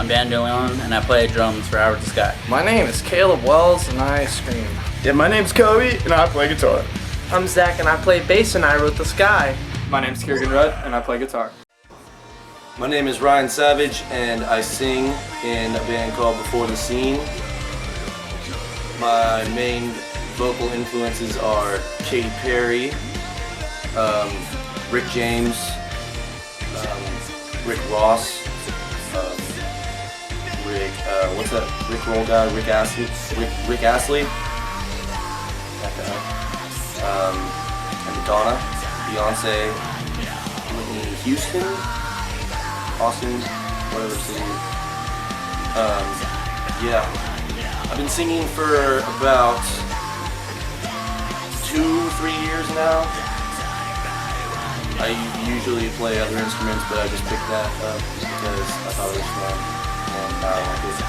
bandoneon, and I play drums for I Wrote the Sky. My name is Caleb Wells, and I scream. Yeah, my name's Kobe, and I play guitar. I'm Zach, and I play bass, and I Wrote the Sky. My name's Kieran Rudd, and I play guitar. My name is Ryan Savage, and I sing in a band called Before the Scene. My main vocal influences are Katy Perry, Rick James, Rick Ross, what's that Rick Roll guy? Rick Astley, that guy, and Madonna, Beyonce, Whitney Houston, Austin, whatever city. Yeah, I've been singing for about 2-3 years now. I usually play other instruments, but I just picked that up because I thought it was fun, and now I want to do it.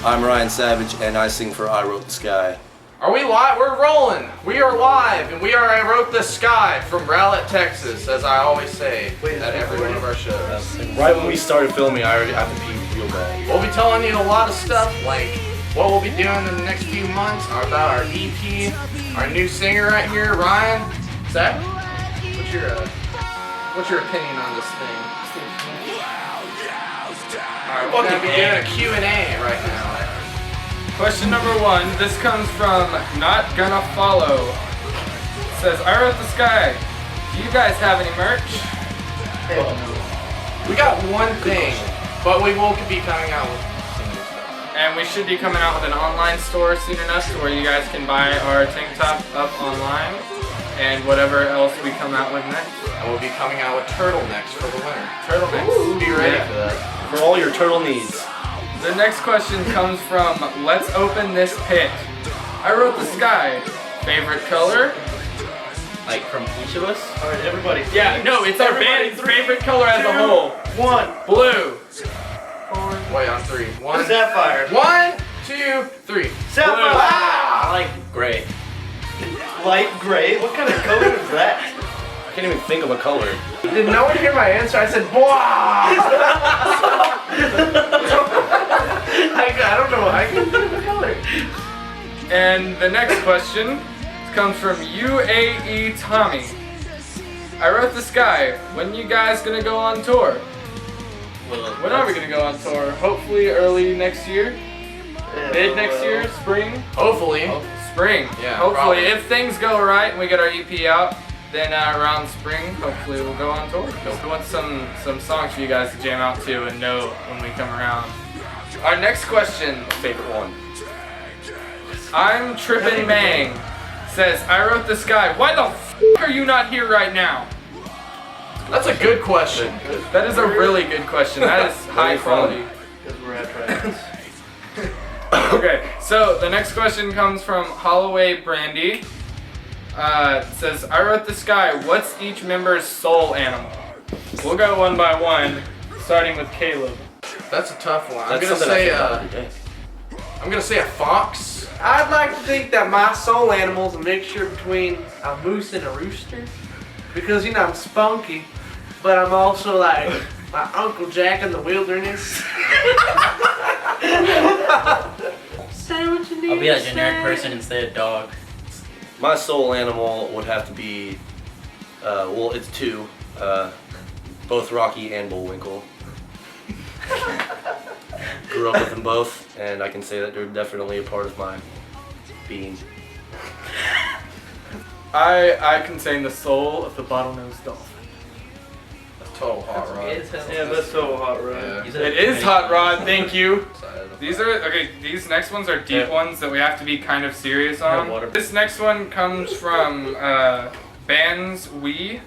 I'm Ryan Savage, and I sing for I Wrote the Sky. Are we live? We're rolling. We are live, and we are I Wrote the Sky from Rowlett, Texas, as I always say at every one of our shows. Right when we started filming, I have to pee real bad. We'll be telling you a lot of stuff, like what we'll be doing in the next few months, about our EP, our new singer right here, Ryan. Zach, what's your opinion on this thing? Alright, we're going to be doing a Q&A right now. Question number 1. This comes from Not Gonna Follow. It says, I Wrote the Sky. Do you guys have any merch? We got one thing, but we will be coming out with some new stuff. And we should be coming out with an online store soon enough to where you guys can buy our tank top up online and whatever else we come out with next. And we'll be coming out with turtlenecks for the winter. Turtlenecks. Ooh, be ready for that. For all your turtle needs. The next question comes from Let's Open This Pit. I Wrote the Sky. Favorite color? Like from each of us? Alright, everybody. Yeah, no, it's our band's favorite color as a whole. 1. Blue. Wait, on 3. 1, Sapphire. 1, 2, 3. Sapphire. I like gray. Light gray. What kind of color is that? I can't even think of a color. Did no one hear my answer? I said, "Wow!" I don't know. I can think of a color. And the next question comes from UAE Tommy. I Wrote the Sky. When you guys gonna go on tour? When are we gonna go on tour? Hopefully early next year? Mid next year? Spring? Hopefully. Spring. Yeah, hopefully. probably. If things go right and we get our EP out, then around spring, hopefully we'll go on tour. We want some songs for you guys to jam out to and know when we come around. Our next question, Favorite one. I'm Trippin' Bang, says, I Wrote the Sky. Why the f*** are you not here right now? That's a good question. That is a really good question. That is high quality. Because we're at tryouts. Okay, so the next question comes from Holloway Brandy. It says, I Wrote the Sky. What's each member's soul animal? We'll go one by one, starting with Caleb. That's a tough one. I'm That's gonna something I say think about every day. I'm gonna say a fox. I'd like to think that my soul animal is a mixture between a moose and a rooster. Because, you know, I'm spunky, but I'm also like my Uncle Jack in the wilderness. Say what you need I'll be a to generic say. person instead of dog. My soul animal would have to be, well, it's 2. Both Rocky and Bullwinkle. Grew up with them both, and I can say that they're definitely a part of my being. I contain the soul of the bottlenose dolphin. That's total hot rod. Yeah, that's so hot, right? Yeah. It is Hot Rod, thank you. These next ones are deep ones that we have to be kind of serious on. water. This next one comes from Bands We,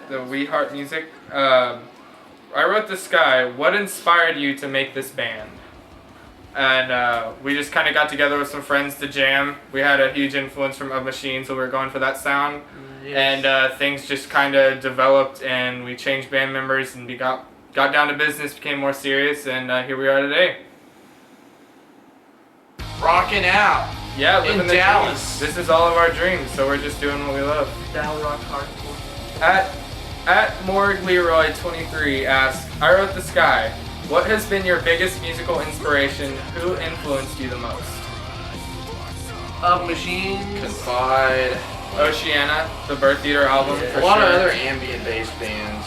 the We Heart Music. I Wrote the Sky. What inspired you to make this band? And we just kind of got together with some friends to jam. We had a huge influence from A Machine, so we were going for that sound. Yes. And things just kind of developed, and we changed band members, and we got down to business, became more serious, and here we are today. Rocking out. Yeah, living In the Dallas. dreams. This is all of our dreams, so we're just doing what we love. Down rock hardcore. At Morg Leroy 23 asks, I Wrote the Sky. What has been your biggest musical inspiration? Who influenced you the most? Machines. Confide. Oceana, the Birth Eater album. A For lot sure. of other ambient bass bands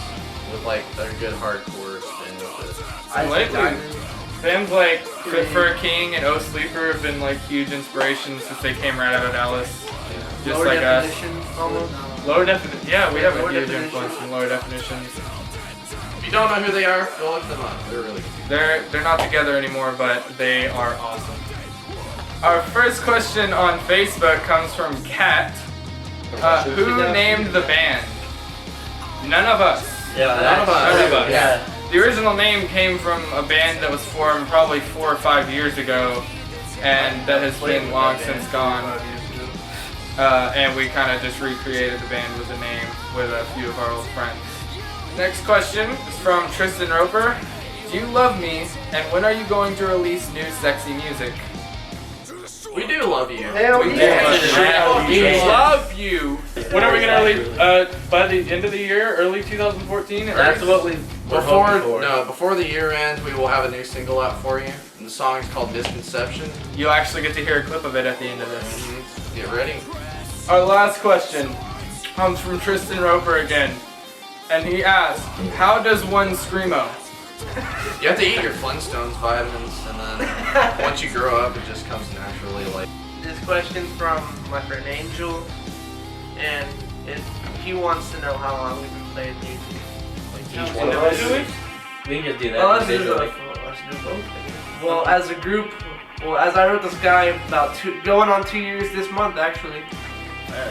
with like a good hardcore spin with it. And lately, bands like Fit for a King and Oh Sleeper have been like huge inspirations since they came right out of Dallas. Just Lower like definition, almost. us. Lower definition. Yeah, we have a Lower huge Definition. influence from Lower Definition. If you don't know who they are, go look them up. They're really good. They're not together anymore, but they are awesome. Our first question on Facebook comes from Kat. Who named the band? None of us. Yeah, None of us. None of us. Yeah. The original name came from a band that was formed probably 4 or 5 years ago, and that has been long since gone. And we kind of just recreated the band with the name with a few of our old friends. Next question is from Tristan Roper. Do you love me, and when are you going to release new sexy music? We do love you. Hell We yeah. We love you. When are we gonna release? By the end of the year, early 2014. That's what we're hoping for. Before the year ends, we will have a new single out for you. And the song is called Misconception. You'll actually get to hear a clip of it at the end of this. Get ready. Our last question comes from Tristan Roper again, and he asks, "How does one screamo?" You have to eat your Flintstones vitamins, and then once you grow up, it just comes naturally. Like This question's from my friend Angel, and he wants to know how long we've been playing music. Each one of us. We can just do that. Well, let's do individually. both. Well, as a group, as I wrote this guy about going on 2 years this month actually.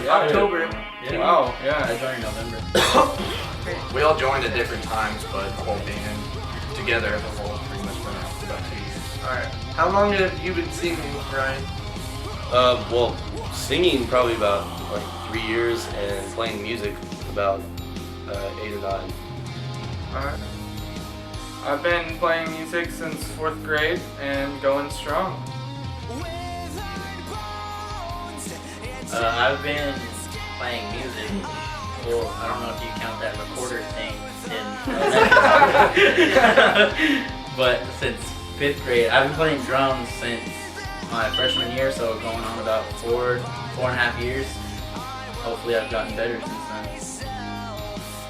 October. Yeah. Wow, yeah. I joined in November. we all joined at different times, but the whole band together as a whole pretty much been out for about 2 years. Alright. How long have you been singing, Ryan? Well, singing probably about like 3 years, and playing music about 8 or 9. Alright. I've been playing music since 4th grade and going strong. I've been playing music. Well, I don't know if you count that recorder thing but since 5th grade, I've been playing drums since my freshman year, so going on about 4.5 years. Hopefully I've gotten better since then.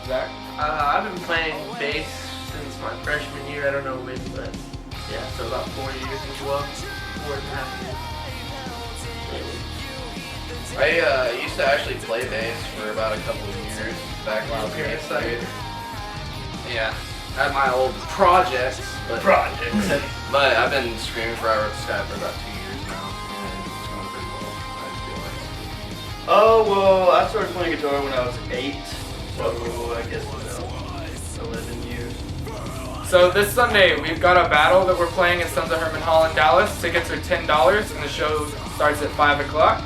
Zach? I've been playing bass since my freshman year. I don't know when, but yeah, so about 4 years as well. 4.5 years. I used to actually play bass for about a couple of years back when I was in 8th grade. Yeah, at my old projects. But I've been screaming for I Wrote the Sky for about 2 years now, and it's going pretty well, I feel like. Oh, well, I started playing guitar when I was 8, so I guess 11 years. So this Sunday, we've got a battle that we're playing at Sons of Herman Hall in Dallas. Tickets are $10, and the show starts at 5 o'clock.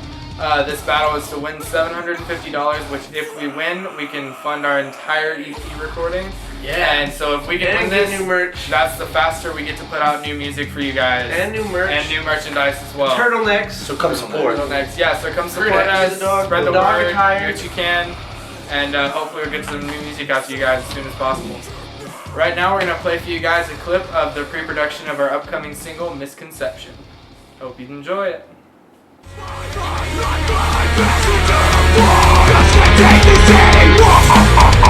This battle is to win $750, which if we win, we can fund our entire EP recording. Yeah. And so if we can win And get this, new merch. that's the faster we get to put out new music for you guys. And new merch. And new merchandise as well. Turtlenecks. So come support. Turtlenecks. Yeah, so come support Turtlenecks. us, The dog- spread the the dog word, attire. do what you can, and hopefully we'll get some new music out to you guys as soon as possible. Right now we're going to play for you guys a clip of the pre-production of our upcoming single, Misconception. Hope you enjoy it. Take the city.